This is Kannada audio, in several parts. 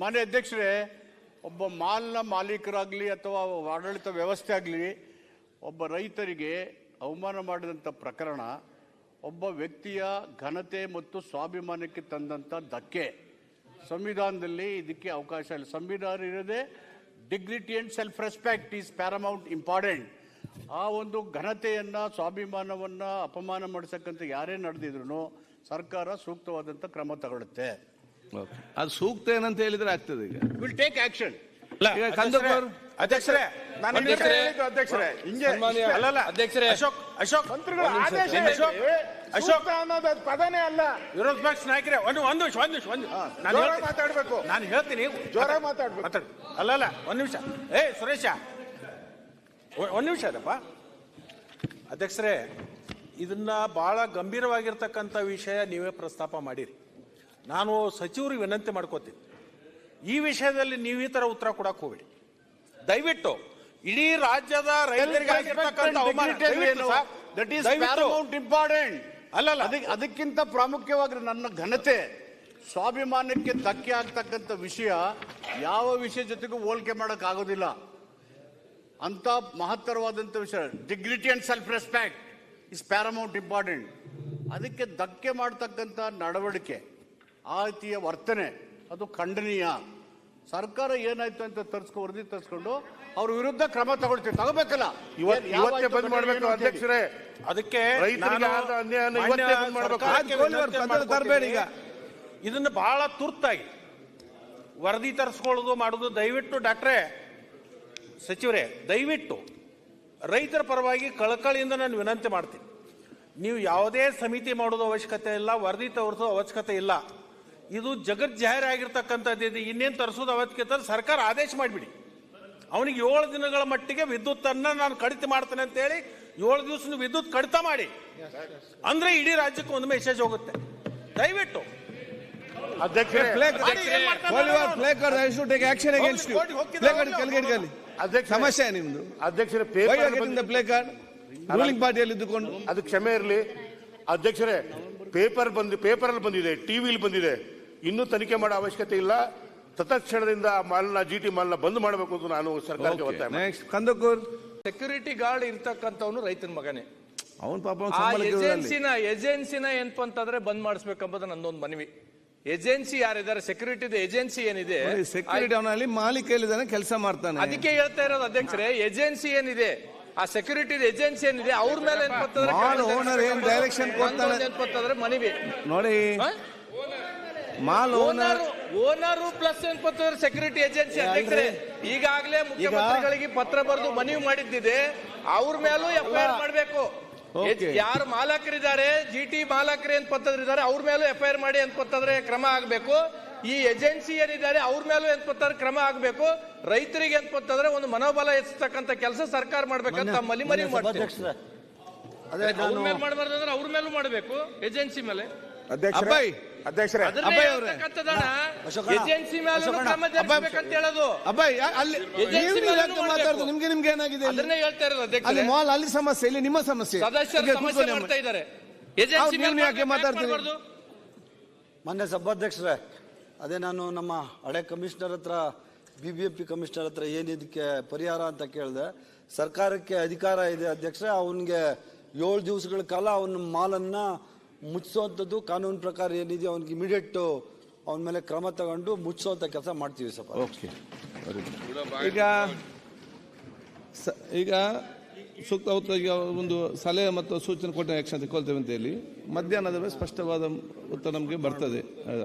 ಮಾನ್ಯ ಅಧ್ಯಕ್ಷರೇ, ಒಬ್ಬ ಮಾಲ್ನ ಮಾಲೀಕರಾಗಲಿ ಅಥವಾ ಆಡಳಿತ ವ್ಯವಸ್ಥೆ ಆಗಲಿ ಒಬ್ಬ ರೈತರಿಗೆ ಅವಮಾನ ಮಾಡಿದಂಥ ಪ್ರಕರಣ ಒಬ್ಬ ವ್ಯಕ್ತಿಯ ಘನತೆ ಮತ್ತು ಸ್ವಾಭಿಮಾನಕ್ಕೆ ತಂದಂಥ ಧಕ್ಕೆ. ಸಂವಿಧಾನದಲ್ಲಿ ಇದಕ್ಕೆ ಅವಕಾಶ ಇಲ್ಲ. ಸಂವಿಧಾನ ಇರೋದೇ dignity and self respect is paramount important. ಆ ಒಂದು ಘನತೆಯನ್ನು ಸ್ವಾಭಿಮಾನವನ್ನು ಅಪಮಾನ ಮಾಡಿಸಕ್ಕಂತ ಯಾರೇ ನಡೆದಿದ್ರು ಸರ್ಕಾರ ಸೂಕ್ತವಾದಂಥ ಕ್ರಮ ತಗೊಳುತ್ತೆ. ಅದು ಸೂಕ್ತ ಏನಂತ ಹೇಳಿದ್ರೆ ಆಗ್ತದೆ. ಈಗ ವಿಲ್ ಟೇಕ್ ಆಕ್ಷನ್. ಅಧ್ಯಕ್ಷರೇ, ಅಶೋಕ್ ಅನ್ನೋದು ಪದನೇ ಅಲ್ಲ. ವಿರೋಧ ಪಕ್ಷ ನಾಯಕರೇ ಒಂದು ಮಾತಾಡ್ಬೇಕು. ನಾನು ಹೇಳ್ತೀನಿ, ಜೋರಾಗಿ ಮಾತಾಡ್ಬೇಕು. ಅಲ್ಲಲ್ಲ, ಒಂದ್ ನಿಮಿಷ. ಸುರೇಶ, ಒಂದ್ ನಿಮಿಷ ಅದಪ್ಪ. ಅಧ್ಯಕ್ಷರೇ, ಇದನ್ನ ಬಹಳ ಗಂಭೀರವಾಗಿರ್ತಕ್ಕಂಥ ವಿಷಯ ನೀವೇ ಪ್ರಸ್ತಾಪ ಮಾಡಿರಿ. ನಾನು ಸಚಿವರಿಗೆ ವಿನಂತಿ ಮಾಡ್ಕೋತೀನಿ, ಈ ವಿಷಯದಲ್ಲಿ ನೀವು ಈ ತರ ಉತ್ತರ ಕೊಡಕ್ ಹೋಗ್ಬೇಡಿ ದಯವಿಟ್ಟು. ಇಡೀ ರಾಜ್ಯದ ರೈತರಿಗೆ ಅದಕ್ಕಿಂತ ಪ್ರಾಮುಖ್ಯವಾಗಿ ನನ್ನ ಘನತೆ ಸ್ವಾಭಿಮಾನಕ್ಕೆ ಧಕ್ಕೆ ಆಗ್ತಕ್ಕಂಥ ವಿಷಯ ಯಾವ ವಿಷಯ ಜೊತೆಗೂ ಹೋಲಿಕೆ ಮಾಡಕ್ ಆಗೋದಿಲ್ಲ. ಅಂತ ಮಹತ್ತರವಾದಂಥ ವಿಷಯ dignity and self respect is paramount important. ಅದಕ್ಕೆ ಧಕ್ಕೆ ಮಾಡ್ತಕ್ಕಂಥ ನಡವಳಿಕೆ, ಆ ರೀತಿಯ ವರ್ತನೆ ಅದು ಖಂಡನೀಯ. ಸರ್ಕಾರ ಏನಾಯ್ತು ಅಂತ ವರದಿ ತರಿಸ್ಕೊಂಡು ಅವ್ರ ವಿರುದ್ಧ ಕ್ರಮ ತಗೋಬೇಕಲ್ಲ. ಇವತ್ತೇ ಬಂದ್ ಮಾಡ್ಬೇಕು ಅಧ್ಯಕ್ಷರೇ. ಅದಕ್ಕೆ ತರಬೇಡಿ. ಈಗ ಇದನ್ನು ಬಹಳ ತುರ್ತಾಗಿ ವರದಿ ತರಿಸ್ಕೊಳ್ಳೋದು ಮಾಡೋದು ದಯವಿಟ್ಟು ಡಾಕ್ಟ್ರೇ, ಸಚಿವರೇ, ದಯವಿಟ್ಟು ರೈತರ ಪರವಾಗಿ ಕಳಕಳಿಯಿಂದ ನಾನು ವಿನಂತಿ ಮಾಡ್ತೀನಿ. ನೀವು ಯಾವುದೇ ಸಮಿತಿ ಮಾಡೋದು ಅವಶ್ಯಕತೆ ಇಲ್ಲ, ವರದಿ ತೋರಿಸೋ ಅವಶ್ಯಕತೆ ಇಲ್ಲ. ಇದು ಜಗತ್ ಜಾಹೀರ್ ಆಗಿರ್ತಕ್ಕಂಥದ್ದು. ಇನ್ನೇನು ತರಿಸೋದು ಅವಶ್ಯಕತೆ ಸರ್ಕಾರ ಆದೇಶ ಮಾಡಿಬಿಡಿ. ಅವನಿಗೆ 7 ದಿನಗಳ ಮಟ್ಟಿಗೆ ವಿದ್ಯುತ್ ಅನ್ನ ನಾನು ಕಡಿತ ಮಾಡ್ತೇನೆ ಅಂತ ಹೇಳಿ 7 ದಿವಸ ವಿದ್ಯುತ್ ಕಡಿತ ಮಾಡಿ, ಅಂದ್ರೆ ಇಡೀ ರಾಜ್ಯಕ್ಕೆ ಒಂದು ಮೆಸೇಜ್ ಹೋಗುತ್ತೆ. ದಯವಿಟ್ಟು ಸಮಸ್ಯೆ ನಿಮ್ದು ಅಧ್ಯಕ್ಷರೇ, ಪ್ಲೇ ಕಾರ್ಡ್ ರೂಲಿಂಗ್ ಪಾರ್ಟಿಯಲ್ಲಿ ಇದ್ದುಕೊಂಡು ಅದು ಕ್ಷಮೆ ಇರಲಿ ಅಧ್ಯಕ್ಷರೇ. ಪೇಪರಲ್ಲಿ ಬಂದಿದೆ, ಟಿವಿಲಿ ಬಂದಿದೆ. ಇನ್ನೂ ತನಿಖೆ ಮಾಡೋ ಅವಶ್ಯಕತೆ ಇಲ್ಲ. ತತ್ಕ್ಷಣದಿಂದ ಮಾಲ್ನ GT ಮಾಲ್ನ ಬಂದ್ ಮಾಡಬೇಕು ಅಂತ ನಾನು ಸರ್ಕಾರಕ್ಕೆ ಒತ್ತಾಯ. ಕಂದಕೂರ್ ಸೆಕ್ಯೂರಿಟಿ ಗಾರ್ಡ್ ಇರ್ತಕ್ಕಂಥವನು ರೈತನ ಮಗನೇ. ಅವನ್ ಪಾಪ ಏಜೆನ್ಸಿನ ಏನಪ್ಪ ಅಂತಂದ್ರೆ ಬಂದ್ ಮಾಡಿಸ್ಬೇಕಂಬುದು ನಂದೊಂದು ಮನವಿ. ಏಜೆನ್ಸಿ ಯಾರಿದ್ದಾರೆ, ಸೆಕ್ಯೂರಿಟಿ ಏಜೆನ್ಸಿ ಏನಿದೆ, ಸೆಕ್ಯೂರಿಟಿ ಅವನಲ್ಲಿ ಮಾಲೀಕ ಎಲ್ಲಿದ್ದಾನೆ, ಕೆಲಸ ಮಾಡ್ತಾನೆ. ಅದಕ್ಕೆ ಹೇಳ್ತಾ ಇರೋದು ಅಧ್ಯಕ್ಷರೇ, ಏಜೆನ್ಸಿ ಏನಿದೆ, ಆ ಸೆಕ್ಯೂರಿಟಿ ಏಜೆನ್ಸಿ ಏನಿದೆ ಅವ್ರ ಮೇಲೆ ಡೈರೆಕ್ಷನ್ ಏನ್ಪತ್ತಂದ್ರೆ ಮನವಿ ನೋಡಿ. ಮಾಲ್ ಓನರು ಪ್ಲಸ್ ಏನ್ಪತ್ತಂದ್ರೆ ಸೆಕ್ಯೂರಿಟಿ ಏಜೆನ್ಸಿ. ಅಧ್ಯಕ್ಷರೇ, ಈಗಾಗಲೇ ಮುಖ್ಯಮಂತ್ರಿಗಳಿಗೆ ಪತ್ರ ಬರೆದು ಮನವಿ ಮಾಡಿದ್ದಿದೆ, ಅವ್ರ ಮೇಲೂ FIR ಮಾಡಬೇಕು. ಯಾರು ಮಾಲಕರಿದ್ದಾರೆ, GT ಮಾಲಕರು ಏನ್ಪತ್ತಂದ್ರೆ ಅವ್ರ ಮೇಲೂ FIR ಮಾಡಿ ಏನ್ಪತ್ತಂದ್ರೆ ಕ್ರಮ ಆಗ್ಬೇಕು. ಈ ಏಜೆನ್ಸಿ ಏನಿದ್ದಾರೆ ಅವ್ರ ಮೇಲೂ ಏನ್ಪತ್ತಂದ್ರೆ ಕ್ರಮ ಆಗ್ಬೇಕು. ರೈತರಿಗೆ ಏನ್ಪತ್ತಂದ್ರೆ ಒಂದು ಮನೋಬಲ ಹೆಚ್ಚತಕ್ಕಂತ ಕೆಲಸ ಸರ್ಕಾರ ಮಾಡ್ಬೇಕಂತ ಮನವಿ ಮಾಡ್ತೀವಿ. ಮಾಡಬಾರ್ದಂದ್ರೆ ಅವ್ರ ಮೇಲೂ ಮಾಡಬೇಕು, ಏಜೆನ್ಸಿ ಮೇಲೆ. ಅಧ್ಯಕ್ಷರೇ, ಏಜೆನ್ಸಿ ಮೇಲೆ ಕ್ರಮ ಜರುಗಿಸಬೇಕಂತ ಹೇಳೋದು. ನಿಮ್ಗೆ ಏನಾಗಿದೆ ಅದನ್ನೇ ಹೇಳ್ತಾ ಇರೋದು ಅಧ್ಯಕ್ಷರೇ. ಮಾಲ್ ಅಲ್ಲಿ ಸಮಸ್ಯೆ, ಇಲ್ಲಿ ನಿಮ್ಮ ಸಮಸ್ಯೆ. ಸದಸ್ಯರು ಸಮಸ್ಯೆ ಮಾಡ್ತಾ ಇದ್ದಾರೆ. ಏಜೆನ್ಸಿ ಮೇಲೆ ಯಾಕೆ ಮಾತಾಡ್ತೀರಿ? ಮಾನ್ಯ ಸಭಾಧ್ಯಕ್ಷರೇ, ಅದೇ ನಾನು ನಮ್ಮ ಹಳೆ ಕಮಿಷನರ್ ಹತ್ರ, BBMP ಕಮಿಷನರ್ ಹತ್ರ ಏನಿದಕ್ಕೆ ಪರಿಹಾರ ಅಂತ ಕೇಳಿದೆ. ಸರ್ಕಾರಕ್ಕೆ ಅಧಿಕಾರ ಇದೆ ಅಧ್ಯಕ್ಷರೇ, ಅವನಿಗೆ 7 ದಿವಸಗಳ ಕಾಲ ಅವನ ಮಾಲನ್ನ ಮುಚ್ಚಿಸುವಂಥದ್ದು ಕಾನೂನು ಪ್ರಕಾರ ಏನಿದೆ ಅವನಿಗೆ ಇಮಿಡಿಯೇಟ್ ಅವನ ಮೇಲೆ ಕ್ರಮ ತಗೊಂಡು ಮುಚ್ಚಿಸುವಂಥ ಕೆಲಸ ಮಾಡ್ತೀವಿ ಈಗ ಸೂಕ್ತವಾಗಿ ಒಂದು ಸಲಹೆ ಮತ್ತು ಸೂಚನೆ ಕೊಟ್ಟ ಆಕ್ಷನ್ ತಗೊಳ್ತೇವೆ ಅಂತ ಹೇಳಿ ಮಧ್ಯಾಹ್ನದ ವೇಳೆ ಸ್ಪಷ್ಟವಾದ ಉತ್ತರ ನಮಗೆ ಬರ್ತದೆ.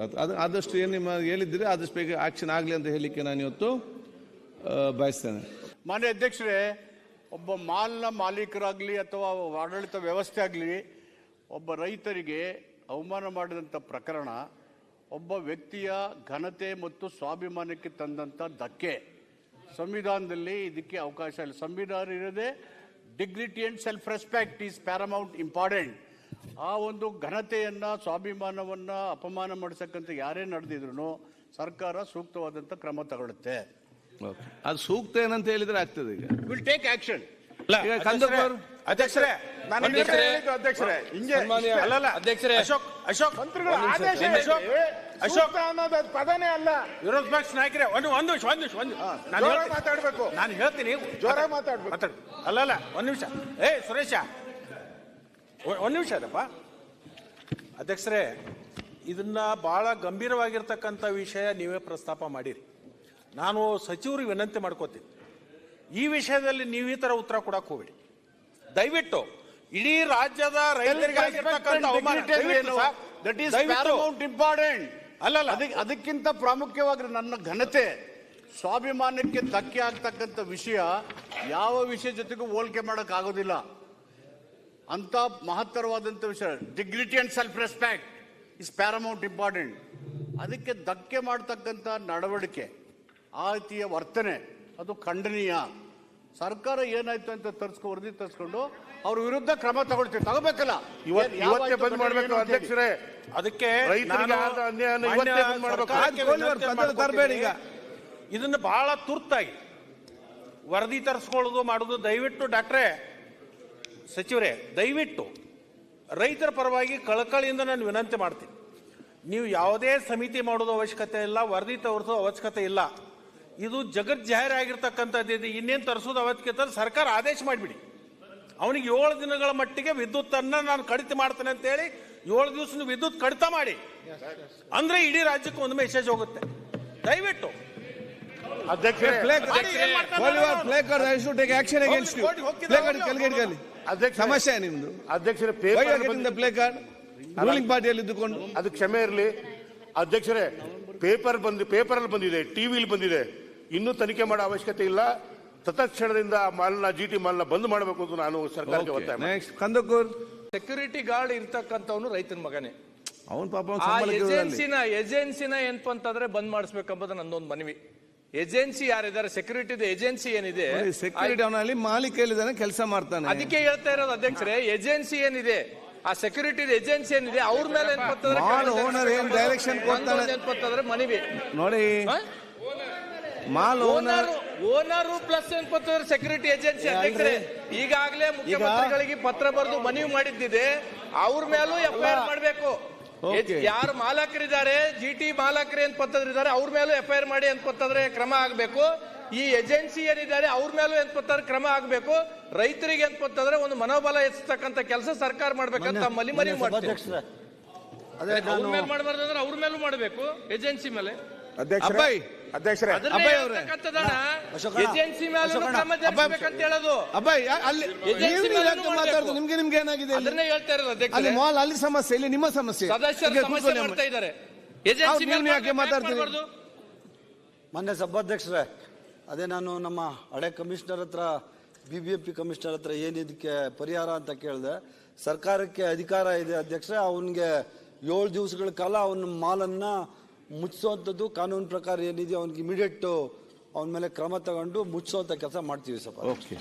ಆದಷ್ಟು ಏನು ನಿಮ್ಮ ಹೇಳಿದ್ದೀರಿ ಆದಷ್ಟು ಬೇಗ ಆಕ್ಷನ್ ಆಗಲಿ ಅಂತ ಹೇಳಲಿಕ್ಕೆ ನಾನು ಇವತ್ತು ಬಯಸ್ತೇನೆ. ಮಾನ್ಯ ಅಧ್ಯಕ್ಷರೇ, ಒಬ್ಬ ಮಾಲ್ನ ಮಾಲೀಕರಾಗಲಿ ಅಥವಾ ಆಡಳಿತ ವ್ಯವಸ್ಥೆ ಆಗಲಿ ಒಬ್ಬ ರೈತರಿಗೆ ಅವಮಾನ ಮಾಡಿದಂಥ ಪ್ರಕರಣ ಒಬ್ಬ ವ್ಯಕ್ತಿಯ ಘನತೆ ಮತ್ತು ಸ್ವಾಭಿಮಾನಕ್ಕೆ ತಂದಂಥ ಧಕ್ಕೆ. ಸಂವಿಧಾನದಲ್ಲಿ ಇದಕ್ಕೆ ಅವಕಾಶ ಇಲ್ಲ. ಸಂವಿಧಾನ ಇರೋದೇ dignity and self respect is paramount important. ಆ ಒಂದು ಘನತೆಯನ್ನು ಸ್ವಾಭಿಮಾನವನ್ನು ಅಪಮಾನ ಮಾಡಿಸಕ್ಕಂತ ಯಾರೇ ನಡೆದಿದ್ರು ಸರ್ಕಾರ ಸೂಕ್ತವಾದಂಥ ಕ್ರಮ ತಗೊಳುತ್ತೆ. ಅದು ಸೂಕ್ತ ಏನಂತ ಹೇಳಿದ್ರೆ ಆಗ್ತದೆ. ಈಗ ವಿಲ್ ಟೇಕ್ ಆಕ್ಷನ್. ಅಧ್ಯಕ್ಷರೇ, ಅಧ್ಯಕ್ಷರೇ, ಅಧ್ಯಕ್ಷರೇ, ಅಶೋಕ್ ಅಶೋಕ್ ಅನ್ನೋದು ಪದನೇ ಅಲ್ಲ. ವಿರೋಧ ಪಕ್ಷ ನಾಯಕರೇ ಒಂದು ನಿಮಿಷ ಮಾತಾಡ್ಬೇಕು. ನಾನು ಹೇಳ್ತೀನಿ, ಜೋರಾಗಿ ಮಾತಾಡ್ಬೇಕು. ಅಲ್ಲಲ್ಲ ಒಂದ್ ನಿಮಿಷ. ಸುರೇಶ ಒಂದ್ ನಿಮಿಷ ಅದಪ್ಪ. ಅಧ್ಯಕ್ಷರೇ, ಇದನ್ನ ಬಹಳ ಗಂಭೀರವಾಗಿರ್ತಕ್ಕಂಥ ವಿಷಯ ನೀವೇ ಪ್ರಸ್ತಾಪ ಮಾಡಿರಿ. ನಾನು ಸಚಿವರಿಗೆ ವಿನಂತಿ ಮಾಡ್ಕೋತೀನಿ, ಈ ವಿಷಯದಲ್ಲಿ ನೀವು ಈ ತರ ಉತ್ತರ ಕೊಡಕ್ ಹೋಗ್ಬೇಡಿ ದಯವಿಟ್ಟು. ಇಡೀ ರಾಜ್ಯದ ರೈತರಿಗೆ ಆಗಿರ್ತಕ್ಕಂಥ ಅವಮಾನ ಇಂಪಾರ್ಟೆಂಟ್ ಅಲ್ಲಲ್ಲ. ಅದಕ್ಕಿಂತ ಪ್ರಾಮುಖ್ಯವಾಗಿ ನನ್ನ ಘನತೆ, ಸ್ವಾಭಿಮಾನಕ್ಕೆ ಧಕ್ಕೆ ಆಗ್ತಕ್ಕಂಥ ವಿಷಯ ಯಾವ ವಿಷಯ ಜೊತೆಗೂ ಹೋಲಿಕೆ ಮಾಡಕ್ ಆಗೋದಿಲ್ಲ. ಅಂತ ಮಹತ್ತರವಾದಂಥ ವಿಷಯ, dignity and self respect is paramount important. ಅದಕ್ಕೆ ಧಕ್ಕೆ ಮಾಡ್ತಕ್ಕಂಥ ನಡವಳಿಕೆ, ಆ ರೀತಿಯ ವರ್ತನೆ ಅದು ಖಂಡನೀಯ. ಸರ್ಕಾರ ಏನಾಯ್ತು ಅಂತ ವರದಿ ತರಿಸ್ಕೊಂಡು ಅವ್ರ ವಿರುದ್ಧ ಕ್ರಮ ತಗೋಬೇಕಲ್ಲ. ಇವತ್ತೇ ಬಂದ್ ಮಾಡ್ಬೇಕು ಅಧ್ಯಕ್ಷರೇ. ಅದಕ್ಕೆ ರೈತರಿಗೆ ಆದ ಅನ್ಯಾಯನ ಇವತ್ತೇ ಬಂದ್ ಮಾಡ್ಬೇಕು. ತರಬೇಡಿ. ಈಗ ಇದನ್ನ ಬಹಳ ತುರ್ತಾಗಿ ವರದಿ ತರಿಸ್ಕೊಳ್ಳೋದು ಮಾಡೋದು ದಯವಿಟ್ಟು ಡಾಕ್ಟ್ರೇ, ಸಚಿವರೇ, ದಯವಿಟ್ಟು ರೈತರ ಪರವಾಗಿ ಕಳಕಳಿಯಿಂದ ನಾನು ವಿನಂತಿ ಮಾಡ್ತೀನಿ. ನೀವು ಯಾವುದೇ ಸಮಿತಿ ಮಾಡೋದು ಅವಶ್ಯಕತೆ ಇಲ್ಲ, ವರದಿ ತೋರಿಸೋ ಅವಶ್ಯಕತೆ ಇಲ್ಲ. ಇದು ಜಗತ್ ಜಾಹೀರ್ ಆಗಿರ್ತಕ್ಕಂಥದ್ದು. ಇನ್ನೇನು ತರಿಸೋದು ಅವಶ್ಯಕತೆ ಸರ್ಕಾರ ಆದೇಶ ಮಾಡಿಬಿಡಿ. ಅವನಿಗೆ 7 ದಿನಗಳ ಮಟ್ಟಿಗೆ ವಿದ್ಯುತ್ತನ್ನ ನಾನು ಕಡಿತ ಮಾಡ್ತೇನೆ ಅಂತ ಹೇಳಿ 7 ದಿವಸ ವಿದ್ಯುತ್ ಕಡಿತ ಮಾಡಿ, ಅಂದ್ರೆ ಇಡೀ ರಾಜ್ಯಕ್ಕೆ ಒಂದು ಮೆಸೇಜ್ ಹೋಗುತ್ತೆ. ದಯವಿಟ್ಟು ಸಮಸ್ಯೆ ನಿಮ್ದು ಅಧ್ಯಕ್ಷರೇ, ಪ್ಲೇ ಕಾರ್ಡ್ ರೂಲಿಂಗ್ ಪಾರ್ಟಿಯಲ್ಲಿ ಇದ್ದುಕೊಂಡು ಅದು ಕ್ಷಮೆ ಇರಲಿ ಅಧ್ಯಕ್ಷರೇ. ಪೇಪರಲ್ಲಿ ಬಂದಿದೆ, ಟಿವಿಲಿ ಬಂದಿದೆ. ಇನ್ನೂ ತನಿಖೆ ಮಾಡೋ ಅವಶ್ಯಕತೆ ಇಲ್ಲ. ತತ್ಕ್ಷಣದಿಂದ ಜಿಟಿ ಮಾಲ್ನ ಬಂದ್ ಮಾಡಬೇಕು ಅಂತ ನಾನು ಸರ್ಕಾರಕ್ಕೆ ಒತ್ತಾಯ ಮಾಡ್ತೀನಿ. ಕಂದಕೂರ್ ಸೆಕ್ಯೂರಿಟಿ ಗಾರ್ಡ್ ಇರ್ತಕ್ಕಂಥವನು ರೈತನ ಮಗನೇ. ಅವನ್ ಪಾಪ ಏಜೆನ್ಸಿನ ಏನಪ್ಪ ಅಂತಂದ್ರೆ ಬಂದ್ ಮಾಡಿಸ್ಬೇಕಂಬುದು ನಂದೊಂದು ಮನವಿ. ಏಜೆನ್ಸಿ ಯಾರಿದ್ದಾರೆ, ಸೆಕ್ಯೂರಿಟಿದ ಏಜೆನ್ಸಿ ಏನಿದೆ, ಸೆಕ್ಯೂರಿಟಿ ಅವನಲ್ಲಿ ಮಾಲೀಕ ಎಲ್ಲಿದ್ದಾನೆ ಕೆಲಸ ಮಾಡ್ತಾನೆ. ಅದಕ್ಕೆ ಹೇಳ್ತಾ ಇರೋದು ಅಧ್ಯಕ್ಷರೇ, ಏಜೆನ್ಸಿ ಏನಿದೆ, ಆ ಸೆಕ್ಯೂರಿಟಿ ಏಜೆನ್ಸಿ ಏನಿದೆ ಅವ್ರ ಮೇಲೆ ಡೈರೆಕ್ಷನ್ ಕೊಡ್ತಾರೆ ಮನವಿ ನೋಡಿ. ಮಾಲ್ ಓನರ್ ಪ್ಲಸ್ ಏನ್ಪತ್ತಂದ್ರೆ ಸೆಕ್ಯೂರಿಟಿ ಏಜೆನ್ಸಿ ಅಧ್ಯಕ್ಷರೇ, ಈಗಾಗಲೇ ಮುಖ್ಯಮಂತ್ರಿಗಳಿಗೆ ಪತ್ರ ಬರೆದು ಮನವಿ ಮಾಡಿದ್ದಿದೆ. ಅವ್ರ ಮೇಲೂ FIR ಮಾಡಬೇಕು. ಯಾರು ಮಾಲಕರಿದ್ದಾರೆ, GT ಮಾಲಕರು ಏನ್ಪತ್ತಂದ್ರೆ ಅವ್ರ ಮೇಲೂ FIR ಮಾಡಿ ಏನ್ಪತ್ತಂದ್ರೆ ಕ್ರಮ ಆಗ್ಬೇಕು. ಈ ಏಜೆನ್ಸಿ ಏನಿದ್ದಾರೆ ಅವ್ರ ಮೇಲೂ ಏನ್ಪತ್ತಂದ್ರೆ ಕ್ರಮ ಆಗ್ಬೇಕು. ರೈತರಿಗೆ ಏನ್ಪತ್ತಂದ್ರೆ ಒಂದು ಮನೋಬಲ ಹೆಚ್ಚತಕ್ಕಂತ ಕೆಲಸ ಸರ್ಕಾರ ಮಾಡ್ಬೇಕಂತ ಮನವಿ ಮಾಡ್ತೀವಿ. ಅವ್ರ ಮೇಲೆ ಮಾಡಬಾರ್ದಂದ್ರೆ ಅವ್ರ ಮೇಲೂ ಮಾಡಬೇಕು, ಏಜೆನ್ಸಿ ಮೇಲೆ. ಅಧ್ಯಕ್ಷರೇ, ಏಜೆನ್ಸಿ ಮೇಲೆ ಕ್ರಮ ಜರುಗಿಸಬೇಕಂತ ಹೇಳೋದು. ನಿಮ್ಗೆ ಏನಾಗಿದೆ? ಅದನ್ನೇ ಹೇಳ್ತಾ ಇರೋದು ಅಧ್ಯಕ್ಷ. ಮಾಲ್ ಅಲ್ಲಿ ಸಮಸ್ಯೆ, ಇಲ್ಲಿ ನಿಮ್ಮ ಸಮಸ್ಯೆ. ಸದಸ್ಯರು ಸಮಸ್ಯೆ ಮಾಡ್ತಾ ಇದ್ದಾರೆ. ಯಾಕೆ ಮಾತಾಡ್ತೀವಿ? ಮಾನ್ಯ ಸಭಾಧ್ಯಕ್ಷರೇ, ಅದೇ ನಾನು ನಮ್ಮ ಹಳೆ ಕಮಿಷನರ್ ಹತ್ರ, BBMP ಕಮಿಷನರ್ ಹತ್ರ ಏನಿದಕ್ಕೆ ಪರಿಹಾರ ಅಂತ ಕೇಳಿದೆ. ಸರ್ಕಾರಕ್ಕೆ ಅಧಿಕಾರ ಇದೆ ಅಧ್ಯಕ್ಷರೇ, ಅವನಿಗೆ 7 ದಿವಸಗಳ ಕಾಲ ಅವನ ಮಾಲನ್ನ ಮುಚ್ಚಿಸುವಂಥದ್ದು ಕಾನೂನು ಪ್ರಕಾರ ಏನಿದೆ ಅವನಿಗೆ ಇಮಿಡಿಯೇಟ್ ಅವನ ಮೇಲೆ ಕ್ರಮ ತಗೊಂಡು ಮುಚ್ಚಿಸುವಂಥ ಕೆಲಸ ಮಾಡ್ತೀವಿ ಸರ್. ಓಕೆ.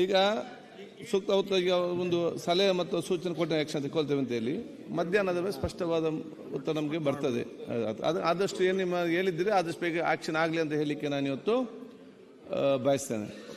ಈಗ ಸೂಕ್ತ ಒಂದು ಸಲಹೆ ಮತ್ತು ಸೂಚನೆ ಕೊಟ್ಟ ಆಕ್ಷನ್ ತಗೊಳ್ತೇವೆ ಅಂತ ಹೇಳಿ ಮಧ್ಯಾಹ್ನದ ಮೇಲೆ ಸ್ಪಷ್ಟವಾದ ಉತ್ತರ ನಮಗೆ ಬರ್ತದೆ. ಆದಷ್ಟು ಏನು ನಿಮ್ಮ ಹೇಳಿದ್ದೀರಿ ಆದಷ್ಟು ಬೇಗ ಆಕ್ಷನ್ ಆಗಲಿ ಅಂತ ಹೇಳಲಿಕ್ಕೆ ನಾನು ಇವತ್ತು ಬಯಸ್ತೇನೆ.